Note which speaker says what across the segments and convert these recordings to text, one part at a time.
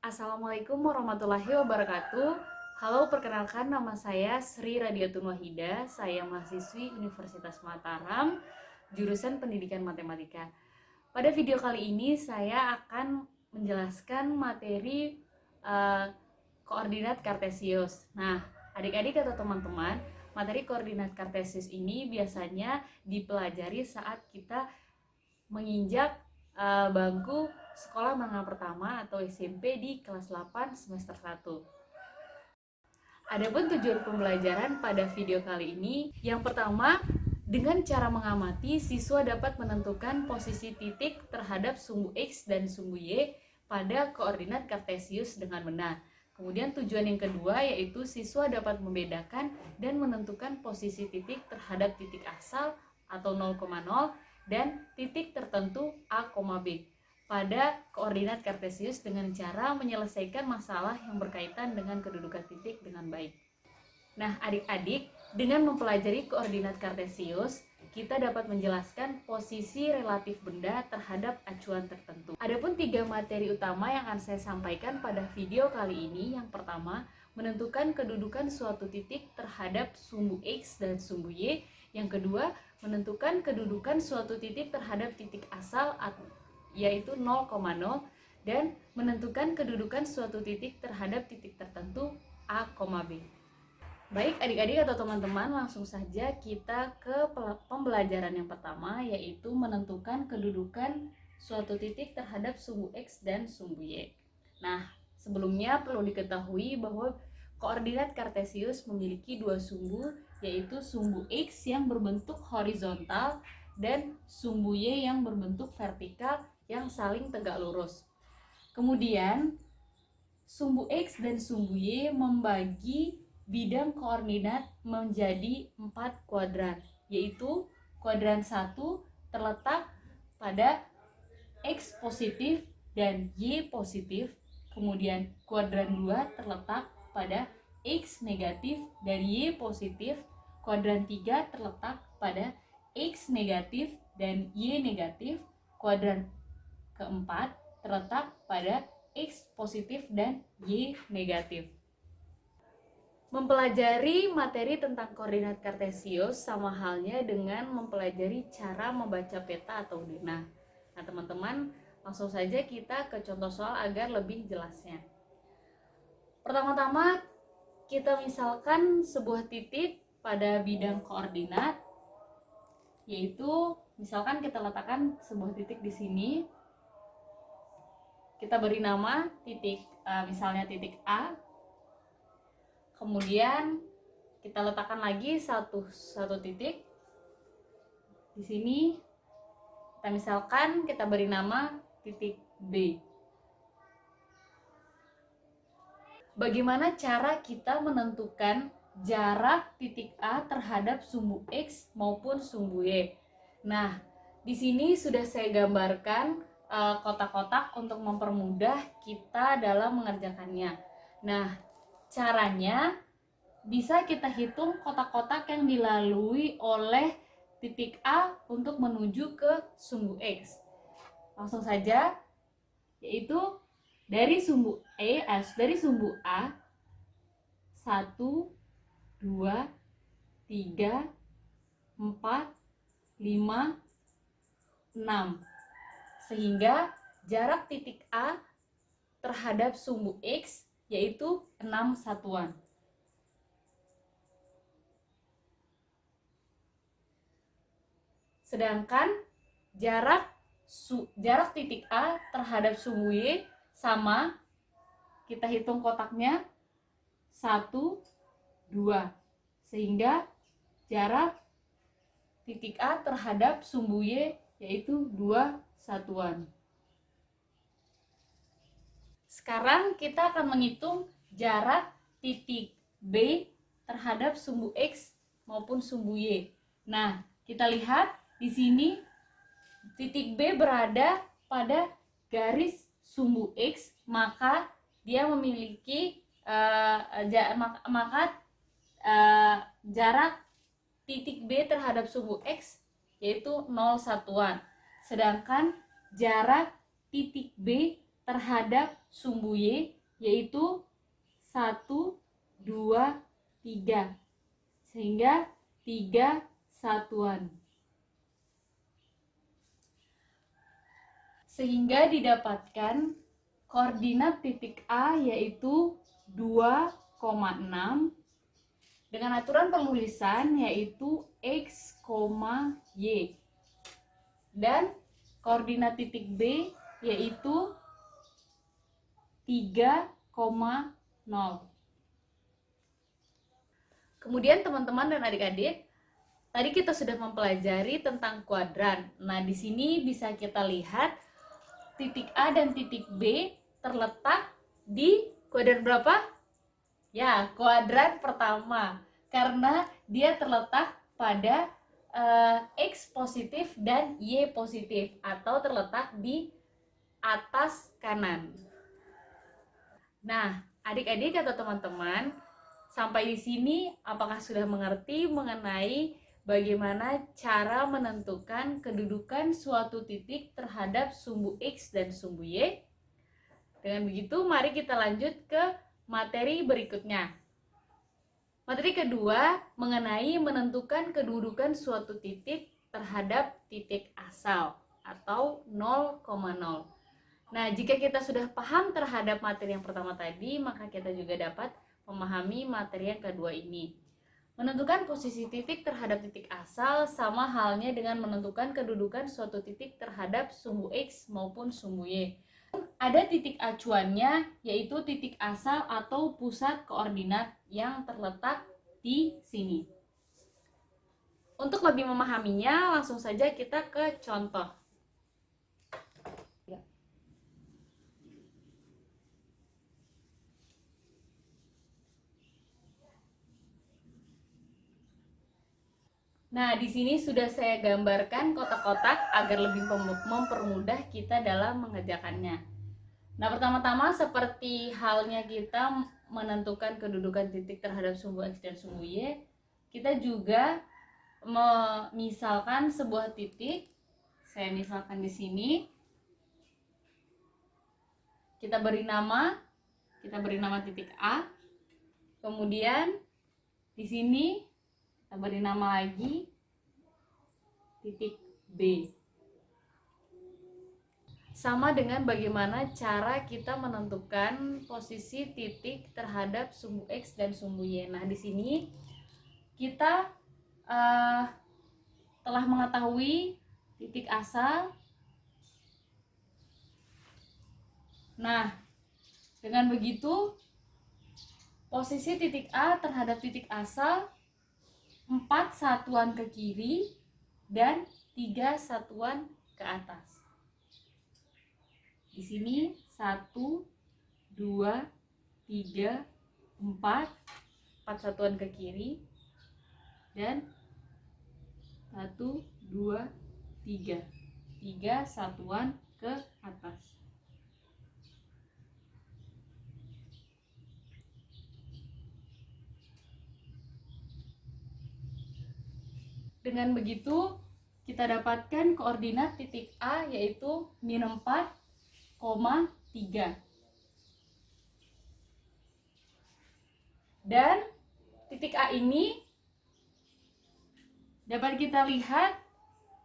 Speaker 1: Assalamualaikum warahmatullahi wabarakatuh. Halo, perkenalkan nama saya Sri Radiatun Wahida. Saya mahasiswi Universitas Mataram, jurusan Pendidikan Matematika. Pada video kali ini saya akan menjelaskan materi koordinat kartesius. Nah, adik-adik atau teman-teman, materi koordinat kartesius ini biasanya dipelajari saat kita menginjak bangku sekolah menengah pertama atau SMP di kelas 8 semester 1. Adapun tujuan pembelajaran pada video kali ini, yang pertama, dengan cara mengamati, siswa dapat menentukan posisi titik terhadap sumbu X dan sumbu Y pada koordinat kartesius dengan benar. Kemudian tujuan yang kedua yaitu siswa dapat membedakan dan menentukan posisi titik terhadap titik asal atau 0,0 dan titik tertentu A, B pada koordinat kartesius dengan cara menyelesaikan masalah yang berkaitan dengan kedudukan titik dengan baik. Nah, adik-adik, dengan mempelajari koordinat kartesius, kita dapat menjelaskan posisi relatif benda terhadap acuan tertentu. Adapun 3 materi utama yang akan saya sampaikan pada video kali ini. Yang pertama, menentukan kedudukan suatu titik terhadap sumbu X dan sumbu Y. Yang kedua, menentukan kedudukan suatu titik terhadap titik asal yaitu 0,0 dan menentukan kedudukan suatu titik terhadap titik tertentu A, B. Baik adik-adik atau teman-teman, langsung saja kita ke pembelajaran yang pertama, yaitu menentukan kedudukan suatu titik terhadap sumbu X dan sumbu Y. Nah, sebelumnya perlu diketahui bahwa koordinat kartesius memiliki 2 sumbu, yaitu sumbu X yang berbentuk horizontal dan sumbu Y yang berbentuk vertikal yang saling tegak lurus. Kemudian sumbu X dan sumbu Y membagi bidang koordinat menjadi 4 kuadran, yaitu kuadran 1 terletak pada X positif dan Y positif, kemudian kuadran 2 terletak pada X negatif dan Y positif, kuadran 3 terletak pada X negatif dan Y negatif, kuadran keempat terletak pada X positif dan Y negatif. Mempelajari materi tentang koordinat kartesius sama halnya dengan mempelajari cara membaca peta atau denah. Nah, teman-teman, langsung saja kita ke contoh soal agar lebih jelasnya. Pertama-tama, kita misalkan sebuah titik pada bidang koordinat, yaitu misalkan kita letakkan sebuah titik di sini. Kita beri nama titik, misalnya titik A. Kemudian kita letakkan lagi satu titik di sini. Kita misalkan kita beri nama titik B. Bagaimana cara kita menentukan jarak titik A terhadap sumbu X maupun sumbu Y? Nah, di sini sudah saya gambarkan kotak-kotak untuk mempermudah kita dalam mengerjakannya. Nah, caranya bisa kita hitung kotak-kotak yang dilalui oleh titik A untuk menuju ke sumbu X. Langsung saja, yaitu dari sumbu A 1, 2, 3, 4, 5, 6. Sehingga jarak titik A terhadap sumbu X yaitu 6 satuan. Sedangkan jarak titik A terhadap sumbu Y sama, kita hitung kotaknya 1, 2. Sehingga jarak titik A terhadap sumbu Y yaitu 2 satuan. Sekarang kita akan menghitung jarak titik B terhadap sumbu X maupun sumbu Y. Nah, kita lihat di sini titik B berada pada garis sumbu X, maka dia memiliki jarak titik B terhadap sumbu X yaitu 0 satuan. Sedangkan jarak titik B terhadap sumbu Y yaitu 1, 2, 3. Sehingga 3 satuan. Sehingga didapatkan koordinat titik A yaitu 2,6 dengan aturan penulisan yaitu X, Y. Dan koordinat titik B yaitu 3,0. Kemudian teman-teman dan adik-adik, tadi kita sudah mempelajari tentang kuadran. Nah, di sini bisa kita lihat titik A dan titik B terletak di kuadran berapa? Ya, kuadran pertama. Karena dia terletak pada X positif dan Y positif atau terletak di atas kanan. Nah, adik-adik atau teman-teman, sampai di sini apakah sudah mengerti mengenai bagaimana cara menentukan kedudukan suatu titik terhadap sumbu X dan sumbu Y? Dengan begitu, mari kita lanjut ke materi berikutnya. Materi kedua mengenai menentukan kedudukan suatu titik terhadap titik asal atau 0,0. Nah, jika kita sudah paham terhadap materi yang pertama tadi, maka kita juga dapat memahami materi yang kedua ini. Menentukan posisi titik terhadap titik asal sama halnya dengan menentukan kedudukan suatu titik terhadap sumbu X maupun sumbu Y. Ada titik acuannya, yaitu titik asal atau pusat koordinat yang terletak di sini. Untuk lebih memahaminya, langsung saja kita ke contoh. Nah, di sini sudah saya gambarkan kotak-kotak agar lebih mempermudah kita dalam mengerjakannya. Nah, pertama-tama seperti halnya kita menentukan kedudukan titik terhadap sumbu X dan sumbu Y, kita juga memisalkan sebuah titik. Saya misalkan di sini. Kita beri nama titik A. Kemudian di sini kita beri nama lagi titik B. Sama dengan bagaimana cara kita menentukan posisi titik terhadap sumbu X dan sumbu Y. Nah, di sini kita telah mengetahui titik asal. Nah, dengan begitu posisi titik A terhadap titik asal 4 satuan ke kiri dan 3 satuan ke atas. Di sini 1, 2, 3, 4 satuan ke kiri dan 1, 2, 3 satuan ke atas. Dengan begitu, kita dapatkan koordinat titik A yaitu -4,3. Dan titik A ini dapat kita lihat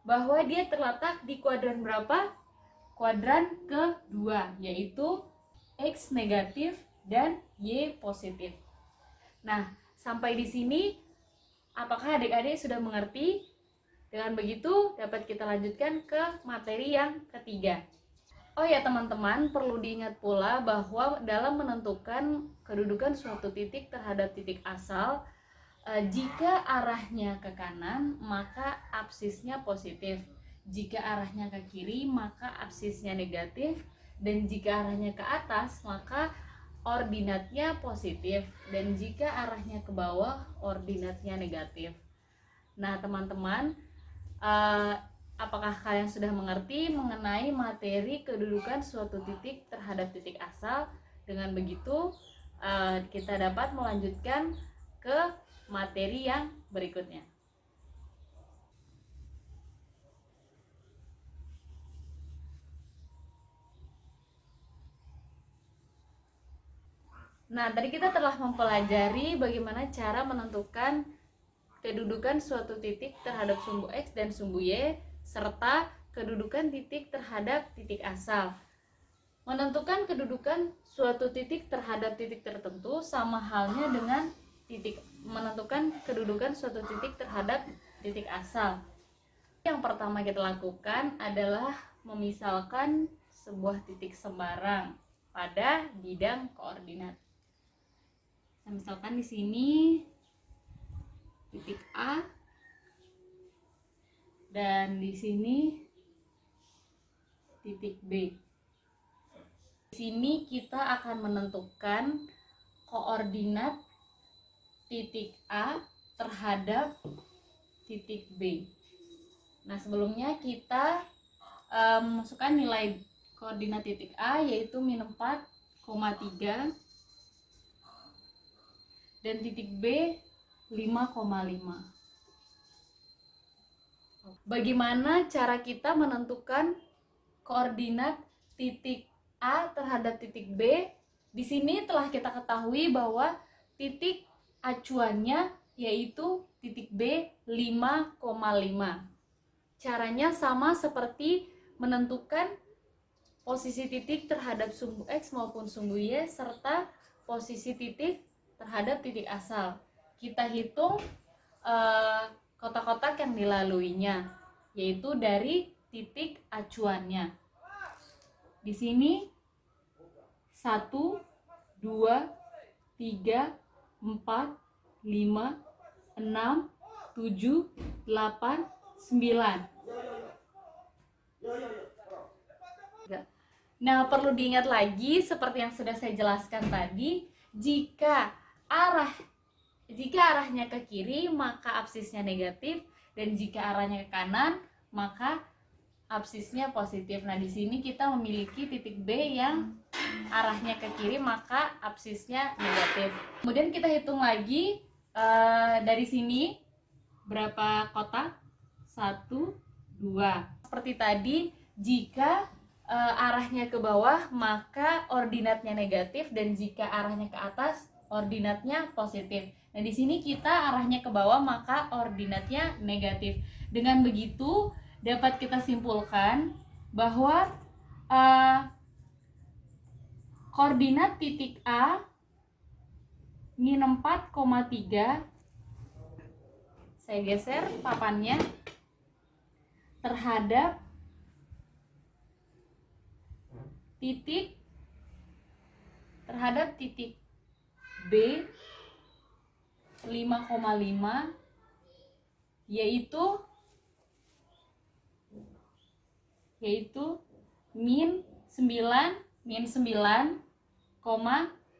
Speaker 1: bahwa dia terletak di kuadran berapa? Kuadran kedua, yaitu X negatif dan Y positif. Nah, sampai di sini apakah adik-adik sudah mengerti? Dengan begitu dapat kita lanjutkan ke materi yang ketiga. Oh ya teman-teman, perlu diingat pula bahwa dalam menentukan kedudukan suatu titik terhadap titik asal, jika arahnya ke kanan maka absisnya positif, jika arahnya ke kiri maka absisnya negatif, dan jika arahnya ke atas maka ordinatnya positif, dan jika arahnya ke bawah ordinatnya negatif. Nah teman-teman, apakah kalian sudah mengerti mengenai materi kedudukan suatu titik terhadap titik asal? Dengan begitu kita dapat melanjutkan ke materi yang berikutnya. Nah, tadi kita telah mempelajari bagaimana cara menentukan kedudukan suatu titik terhadap sumbu X dan sumbu Y, serta kedudukan titik terhadap titik asal. Menentukan kedudukan suatu titik terhadap titik tertentu sama halnya dengan menentukan kedudukan suatu titik terhadap titik asal. Yang pertama kita lakukan adalah memisalkan sebuah titik sembarang pada bidang koordinat. Nah, misalkan di sini titik A dan di sini titik B. Di sini kita akan menentukan koordinat titik A terhadap titik B. Nah, sebelumnya kita masukkan nilai koordinat titik A yaitu min 4,3 dan titik B 5,5. Bagaimana cara kita menentukan koordinat titik A terhadap titik B? Di sini telah kita ketahui bahwa titik acuannya yaitu titik B 5,5. Caranya sama seperti menentukan posisi titik terhadap sumbu X maupun sumbu Y serta posisi titik terhadap titik asal. Kita hitung kotak-kotak yang dilaluinya, yaitu dari titik acuannya. Di sini 1, 2, 3, 4, 5, 6, 7, 8, 9. Nah, perlu diingat lagi seperti yang sudah saya jelaskan tadi, jika arahnya ke kiri maka absisnya negatif, dan jika arahnya ke kanan maka absisnya positif. Nah, di sini kita memiliki titik B yang arahnya ke kiri maka absisnya negatif. Kemudian kita hitung lagi dari sini berapa kotak? 1, 2. Seperti tadi, jika arahnya ke bawah maka ordinatnya negatif, dan jika arahnya ke atas ordinatnya positif. Nah, di sini kita arahnya ke bawah maka ordinatnya negatif. Dengan begitu dapat kita simpulkan bahwa koordinat titik A min 4,3, saya geser papannya, terhadap titik B 5,5 yaitu min 9,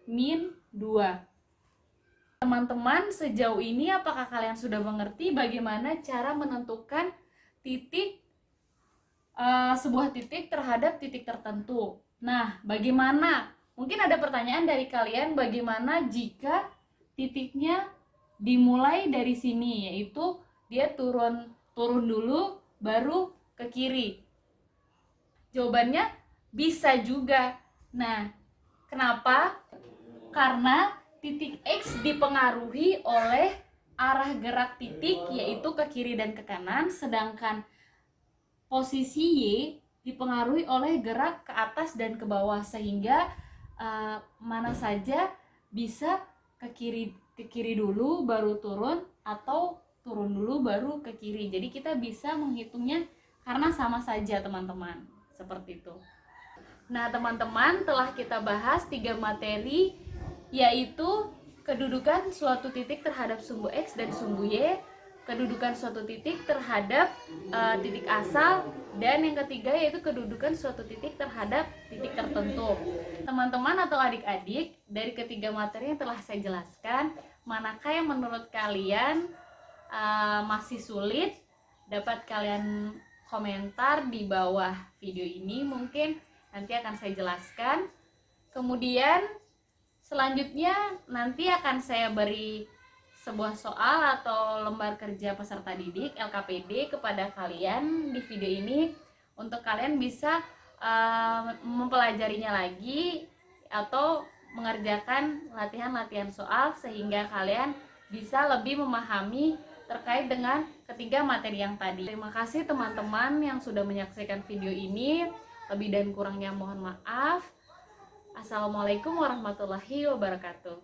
Speaker 1: min 2. Teman-teman, sejauh ini apakah kalian sudah mengerti bagaimana cara menentukan sebuah titik terhadap titik tertentu? Nah, bagaimana? Mungkin ada pertanyaan dari kalian, bagaimana jika titiknya dimulai dari sini, yaitu dia turun dulu baru ke kiri? Jawabannya bisa juga. Nah, kenapa? Karena titik X dipengaruhi oleh arah gerak titik, yaitu ke kiri dan ke kanan, sedangkan posisi Y dipengaruhi oleh gerak ke atas dan ke bawah, sehingga mana saja bisa ke kiri dulu baru turun, atau turun dulu baru ke kiri. Jadi kita bisa menghitungnya karena sama saja, teman-teman. Seperti itu. Nah, teman-teman, telah kita bahas 3 materi, yaitu kedudukan suatu titik terhadap sumbu X dan sumbu Y, kedudukan suatu titik terhadap titik asal, dan yang ketiga yaitu kedudukan suatu titik terhadap titik tertentu. Teman-teman atau adik-adik, dari ketiga materi yang telah saya jelaskan, manakah yang menurut kalian masih sulit? Dapat kalian komentar di bawah video ini, mungkin nanti akan saya jelaskan. Kemudian selanjutnya nanti akan saya beri sebuah soal atau lembar kerja peserta didik LKPD kepada kalian di video ini, untuk kalian bisa mempelajarinya lagi atau mengerjakan latihan-latihan soal sehingga kalian bisa lebih memahami terkait dengan ketiga materi yang tadi. Terima kasih teman-teman yang sudah menyaksikan video ini. Lebih dan kurangnya mohon maaf. Assalamualaikum warahmatullahi wabarakatuh.